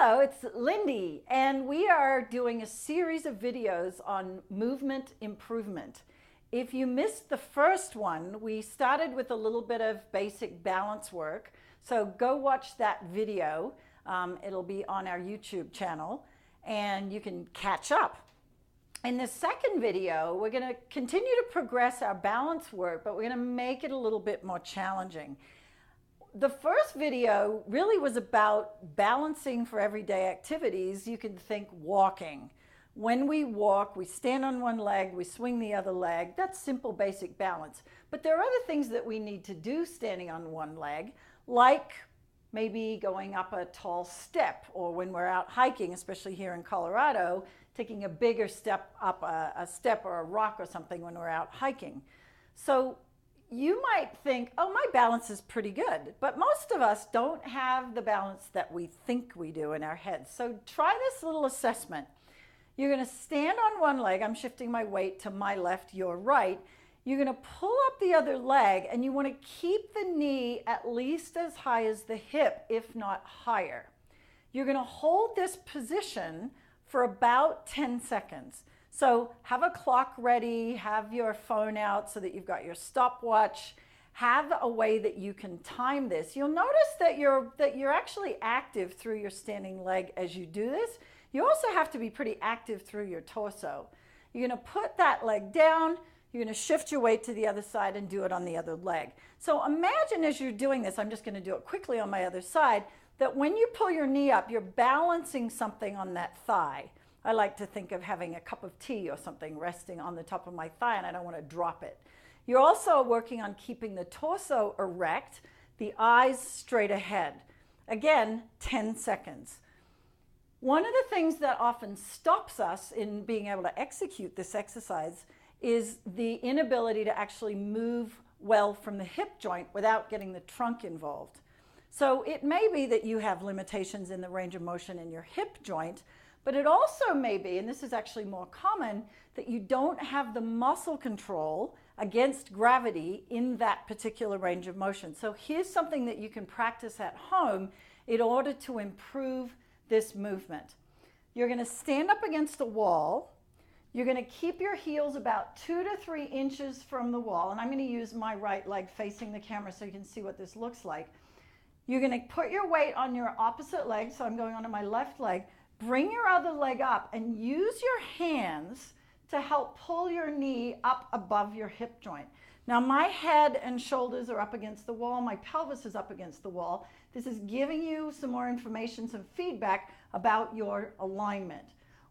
Hello, it's Lindy, and we are doing a series of videos on movement improvement. If you missed the first one, we started with a little bit of basic balance work, so go watch that video. It'll be on our YouTube channel, and you can catch up. In the second video, we're going to continue to progress our balance work, but we're going to make it a little bit more challenging. The first video really was about balancing for everyday activities. You can think walking. When we walk, we stand on one leg, we swing the other leg. That's simple, basic balance. But there are other things that we need to do standing on one leg, like maybe going up a tall step, or when we're out hiking, especially here in Colorado, taking a bigger step up a step or a rock or something when we're out hiking. So you might think, oh, my balance is pretty good, but most of us don't have the balance that we think we do in our heads. So try this little assessment. You're going to stand on one leg. I'm shifting my weight to my left, your right. You're going to pull up the other leg, and you want to keep the knee at least as high as the hip, if not higher. You're going to hold this position for about 10 seconds. So have a clock ready, have your phone out so that you've got your stopwatch, have a way that you can time this. You'll notice that you're actually active through your standing leg as you do this. You also have to be pretty active through your torso. You're going to put that leg down, you're going to shift your weight to the other side and do it on the other leg. So imagine as you're doing this, I'm just going to do it quickly on my other side, that when you pull your knee up, you're balancing something on that thigh. I like to think of having a cup of tea or something resting on the top of my thigh, and I don't want to drop it. You're also working on keeping the torso erect, the eyes straight ahead. Again, 10 seconds. One of the things that often stops us in being able to execute this exercise is the inability to actually move well from the hip joint without getting the trunk involved. So it may be that you have limitations in the range of motion in your hip joint, but it also may be, and this is actually more common, that you don't have the muscle control against gravity in that particular range of motion. So here's something that you can practice at home in order to improve this movement. You're going to stand up against a wall. You're going to keep your heels about 2 to 3 inches from the wall, and I'm going to use my right leg facing the camera so you can see what this looks like. You're going to put your weight on your opposite leg, so I'm going onto my left leg. Bring your other leg up and use your hands to help pull your knee up above your hip joint. Now my head and shoulders are up against the wall, my pelvis is up against the wall. This is giving you some more information, some feedback about your alignment.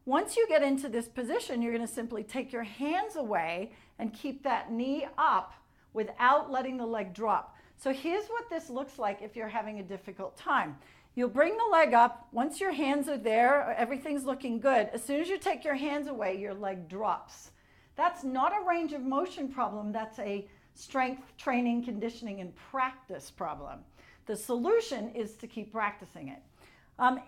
Once you get into this position, you're going to simply take your hands away and keep that knee up without letting the leg drop. So here's what this looks like if you're having a difficult time. You'll bring the leg up. Once your hands are there, everything's looking good. As soon as you take your hands away, your leg drops. That's not a range of motion problem. That's a strength training, conditioning, and practice problem. The solution is to keep practicing it.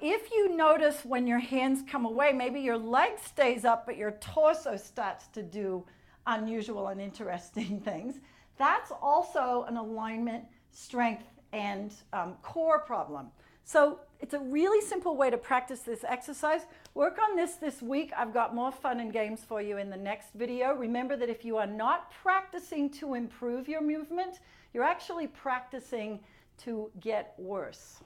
If you notice when your hands come away, maybe your leg stays up, but your torso starts to do unusual and interesting things, that's also an alignment, strength, and core problem. So it's a really simple way to practice this exercise. Work on this week. I've got more fun and games for you in the next video. Remember that if you are not practicing to improve your movement, you're actually practicing to get worse.